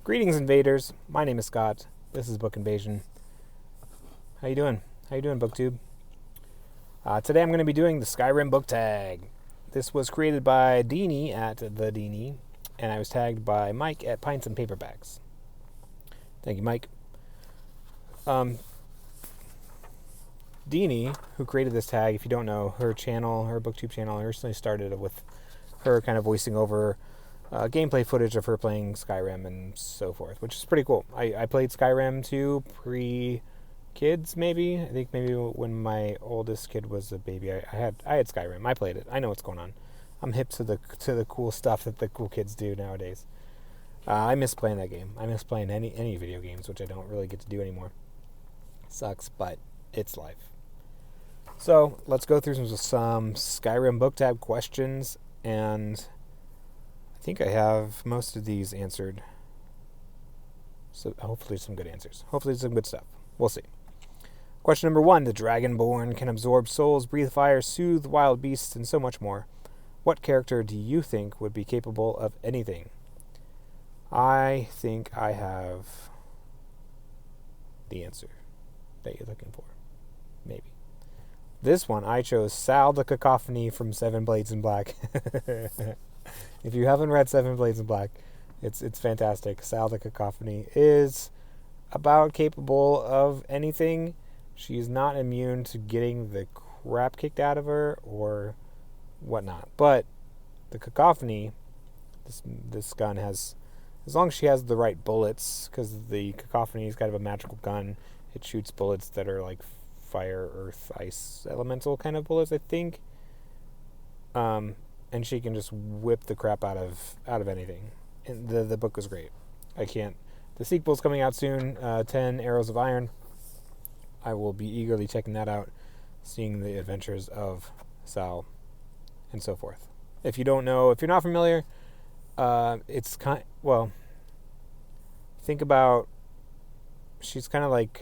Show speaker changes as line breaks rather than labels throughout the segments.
Greetings, invaders. My name is Scott. This is Book Invasion. How you doing? Booktube? Today I'm going to be doing the Skyrim Book Tag. This was created by Deanie at the Deanie, and I was tagged by Mike at Pints and Paperbacks. Thank you, Mike. Deanie, who created this tag, if you don't know, her Booktube channel, originally started with her kind of voicing over gameplay footage of her playing Skyrim and so forth, which is pretty cool. I played Skyrim too, pre-kids maybe. I think maybe when my oldest kid was a baby, I had Skyrim. I played it. I know what's going on. I'm hip to the cool stuff that the cool kids do nowadays. I miss playing that game. I miss playing any video games, which I don't really get to do anymore. Sucks, but it's life. So let's go through some Skyrim Book Tag questions, and I think I have most of these answered. So hopefully some good answers. Hopefully some good stuff. We'll see. Question number 1. The Dragonborn can absorb souls, breathe fire, soothe wild beasts, and so much more. What character do you think would be capable of anything? I think I have the answer that you're looking for. Maybe. This one, I chose Sal the Cacophony from Seven Blades in Black. If you haven't read Seven Blades in Black, it's fantastic. Sal the Cacophony is about capable of anything. She's not immune to getting the crap kicked out of her or whatnot. But the Cacophony, this gun has, as long as she has the right bullets, because the Cacophony is kind of a magical gun, it shoots bullets that are like fire, earth, ice, elemental kind of bullets, I think. And she can just whip the crap out of anything. And the book was great. The sequel's coming out soon, 10 Arrows of Iron. I will be eagerly checking that out, seeing the adventures of Sal and so forth. If you don't know, if you're not familiar, think about, she's kind of like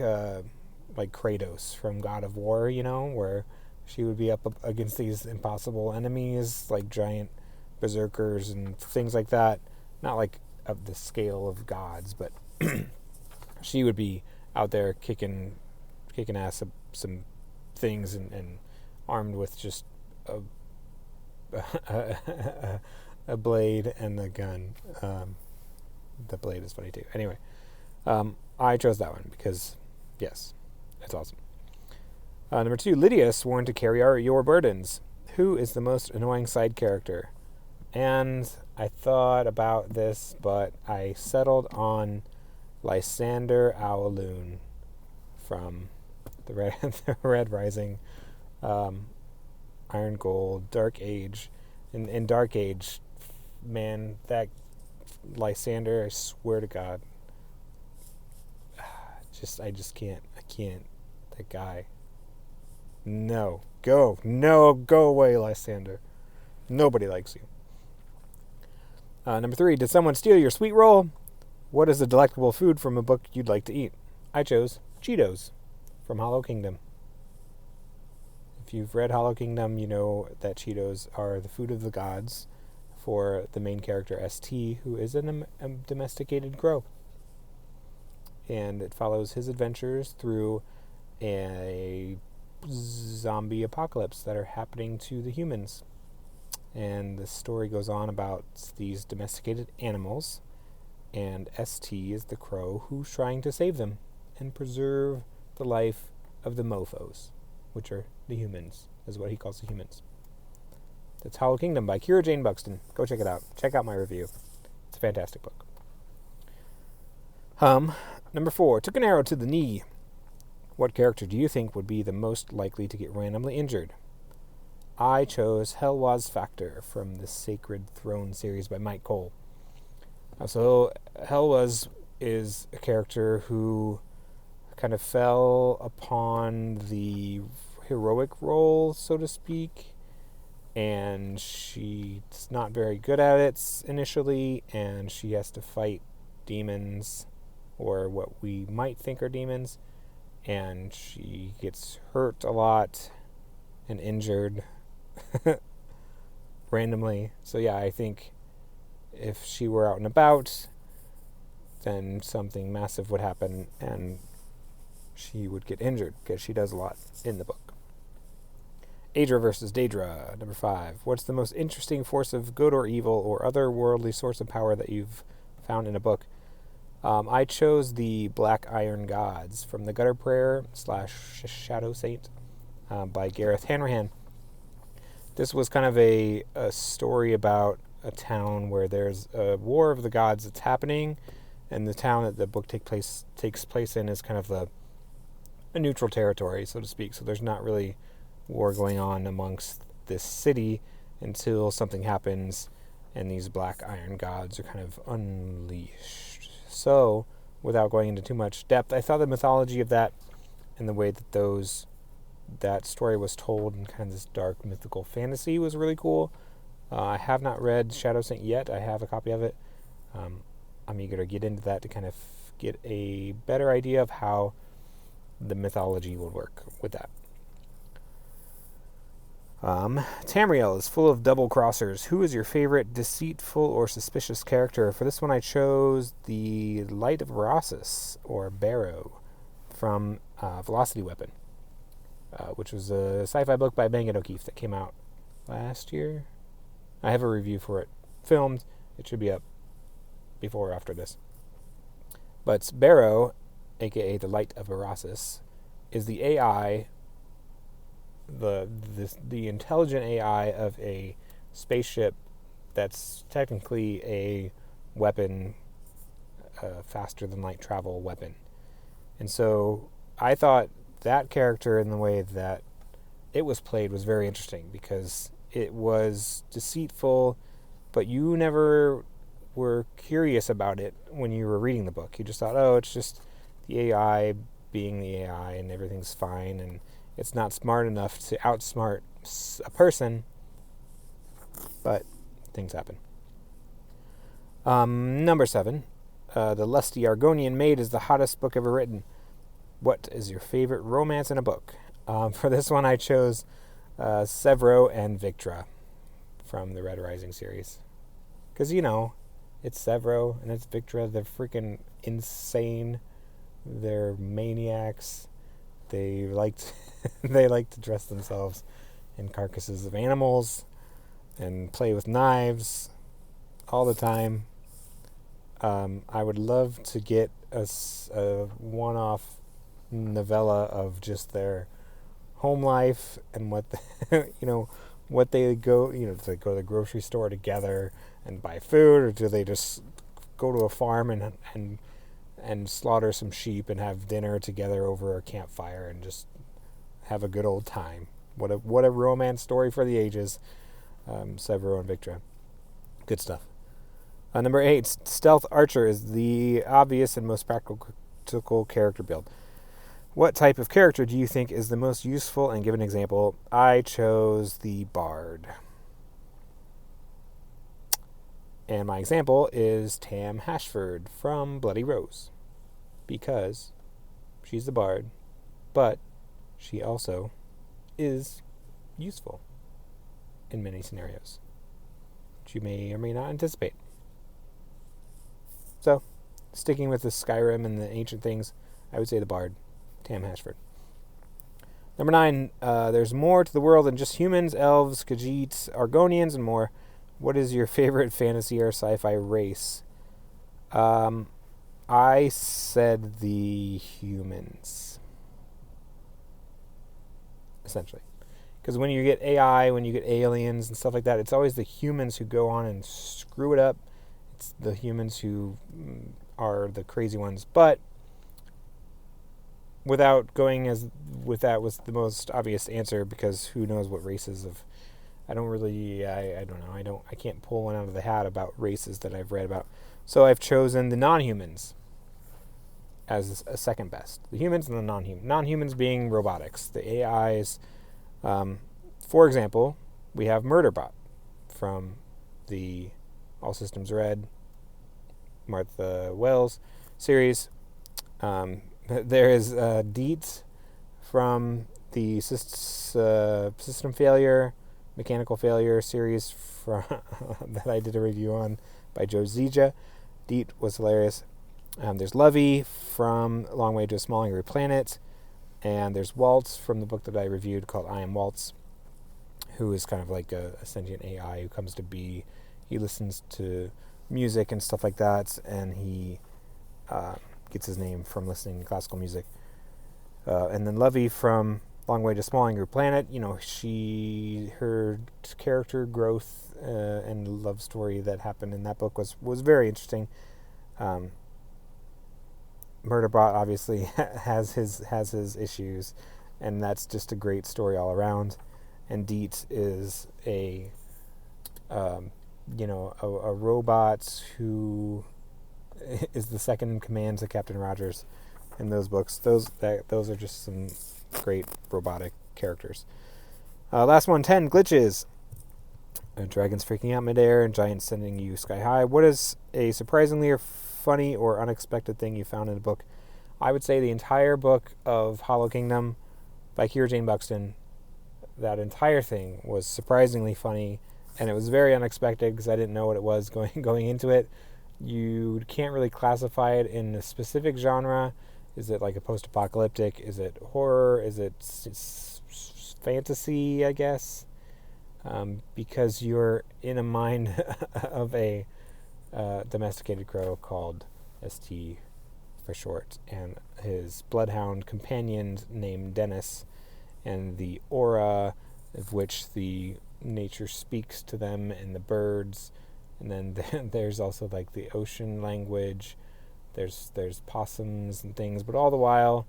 Kratos from God of War, where she would be up against these impossible enemies, like giant berserkers and things like that. Not like of the scale of gods, but she would be out there kicking ass of some things and armed with just a blade and a gun. The blade is funny too. Anyway, I chose that one because, yes, it's awesome. Number 2, Lydia sworn to carry your burdens. Who is the most annoying side character? And I thought about this, but I settled on Lysander Owloon from the Red Rising, Iron Gold, Dark Age. In Dark Age, man, that Lysander, I swear to God, I can't. That guy. No, go away, Lysander. Nobody likes you. Number 3, did someone steal your sweet roll? What is a delectable food from a book you'd like to eat? I chose Cheetos from Hollow Kingdom. If you've read Hollow Kingdom, you know that Cheetos are the food of the gods for the main character, ST, who is a domesticated crow. And it follows his adventures through a zombie apocalypse that are happening to the humans. And the story goes on about these domesticated animals, and ST is the crow who's trying to save them and preserve the life of the mofos, which are the humans, is what he calls the humans. That's Hollow Kingdom by Kira Jane Buxton. Go check it out. Check out my review. It's a fantastic book. Number 4, took an arrow to the knee. What character do you think would be the most likely to get randomly injured? I chose Helwaz Factor from the Sacred Throne series by Mike Cole. So Helwaz is a character who kind of fell upon the heroic role, so to speak, and she's not very good at it initially, and she has to fight demons, or what we might think are demons, and she gets hurt a lot and injured randomly. So yeah, I think if she were out and about, then something massive would happen and she would get injured, because she does a lot in the book. Aedra versus Daedra, number 5. What's the most interesting force of good or evil or otherworldly source of power that you've found in a book? I chose the Black Iron Gods from the Gutter Prayer / Shadow Saint by Gareth Hanrahan. This was kind of a story about a town where there's a war of the gods that's happening, and the town that the book takes place in is kind of a neutral territory, so to speak. So there's not really war going on amongst this city until something happens and these Black Iron Gods are kind of unleashed. So, without going into too much depth, I thought the mythology of that and the way that that story was told in kind of this dark mythical fantasy was really cool. I have not read Shadow Saint yet. I have a copy of it. I'm eager to get into that to kind of get a better idea of how the mythology would work with that. Tamriel is full of double-crossers. Who is your favorite deceitful or suspicious character? For this one, I chose the Light of Rossus, or Barrow, from Velocity Weapon, which was a sci-fi book by Bang & O'Keefe that came out last year. I have a review for it filmed. It should be up before or after this. But Barrow, aka the Light of Rossus, is the AI, the intelligent AI of a spaceship that's technically a weapon, faster than light travel weapon. And so I thought that character and the way that it was played was very interesting, because it was deceitful, but you never were curious about it when you were reading the book. You just thought, oh, it's just the AI being the AI and everything's fine, and it's not smart enough to outsmart a person, but things happen. Number 7, The Lusty Argonian Maid is the hottest book ever written. What is your favorite romance in a book? For this one, I chose Severo and Victra from the Red Rising series. Because, it's Severo and it's Victra. They're freaking insane. They're maniacs. They like to dress themselves in carcasses of animals and play with knives all the time. I would love to get a one-off novella of just their home life and what what they go, do they go to the grocery store together and buy food, or do they just go to a farm and slaughter some sheep and have dinner together over a campfire and just have a good old time? What a romance story for the ages. Severo and Victra. Good stuff. Number 8, Stealth Archer is the obvious and most practical character build. What type of character do you think is the most useful, and give an example? I chose the Bard. And my example is Tam Hashford from Bloody Rose, because she's the Bard, but she also is useful in many scenarios, which you may or may not anticipate. So, sticking with the Skyrim and the ancient things, I would say the Bard, Tam Hashford. Number 9, there's more to the world than just humans, elves, Khajiits, Argonians, and more. What is your favorite fantasy or sci-fi race? I said the humans, essentially. Because when you get AI, when you get aliens and stuff like that, it's always the humans who go on and screw it up. It's the humans who are the crazy ones. But without going with that was the most obvious answer, because who knows what races of... I don't know. I can't pull one out of the hat about races that I've read about. So I've chosen the non-humans as a second best. The humans and the non-humans. Non-humans being robotics. The AIs. For example, we have Murderbot from the All Systems Red, Martha Wells series. There is Deet from the System Failure, Mechanical Failure series that I did a review on by Joe Zija. Deet was hilarious. There's Lovey from Long Way to a Small Angry Planet, and there's Waltz from the book that I reviewed called I Am Waltz, who is kind of like a sentient AI who comes to be. He listens to music and stuff like that, and he gets his name from listening to classical music. And then Lovey from Long Way to Small Angry Planet, her character growth and love story that happened in that book was very interesting. Murderbot obviously has his issues, and that's just a great story all around. And Deet is a robot who is the second in command to Captain Rogers in those books. Those are just some great robotic characters. Last one, 10 glitches. Dragons freaking out midair and giants sending you sky high. What is a surprisingly or funny or unexpected thing you found in a book? I would say the entire book of Hollow Kingdom by Kira Jane Buxton. That entire thing was surprisingly funny, and it was very unexpected because I didn't know what it was going into it. You can't really classify it in a specific genre. Is it like a post-apocalyptic? Is it horror? Is it fantasy, I guess? Because you're in a mind of a domesticated crow called ST for short, and his bloodhound companion named Dennis, and the aura of which the nature speaks to them and the birds. And then there's also like the ocean language. There's possums and things, but all the while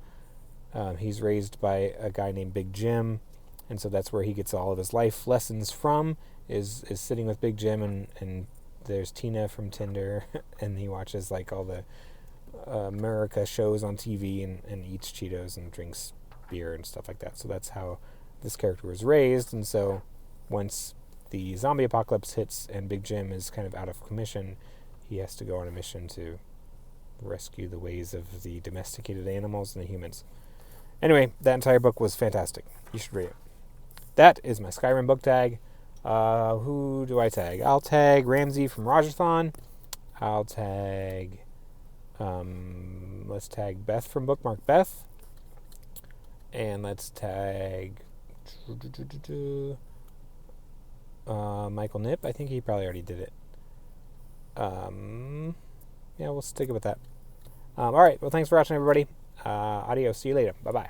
he's raised by a guy named Big Jim, and so that's where he gets all of his life lessons from, is sitting with Big Jim. And there's Tina from Tinder and he watches like all the America shows on TV and eats Cheetos and drinks beer and stuff like that. So that's how this character was raised. And so once the zombie apocalypse hits and Big Jim is kind of out of commission, he has to go on a mission to rescue the ways of the domesticated animals and the humans. Anyway, that entire book was fantastic. You should read it. That is my Skyrim book tag. Who do I tag? I'll tag Ramsey from Rogerthon. I'll tag let's tag Beth from Bookmark Beth. And let's tag Michael Nip. I think he probably already did it. Yeah, we'll stick it with that. All right. Well, thanks for watching, everybody. Adios. See you later. Bye-bye.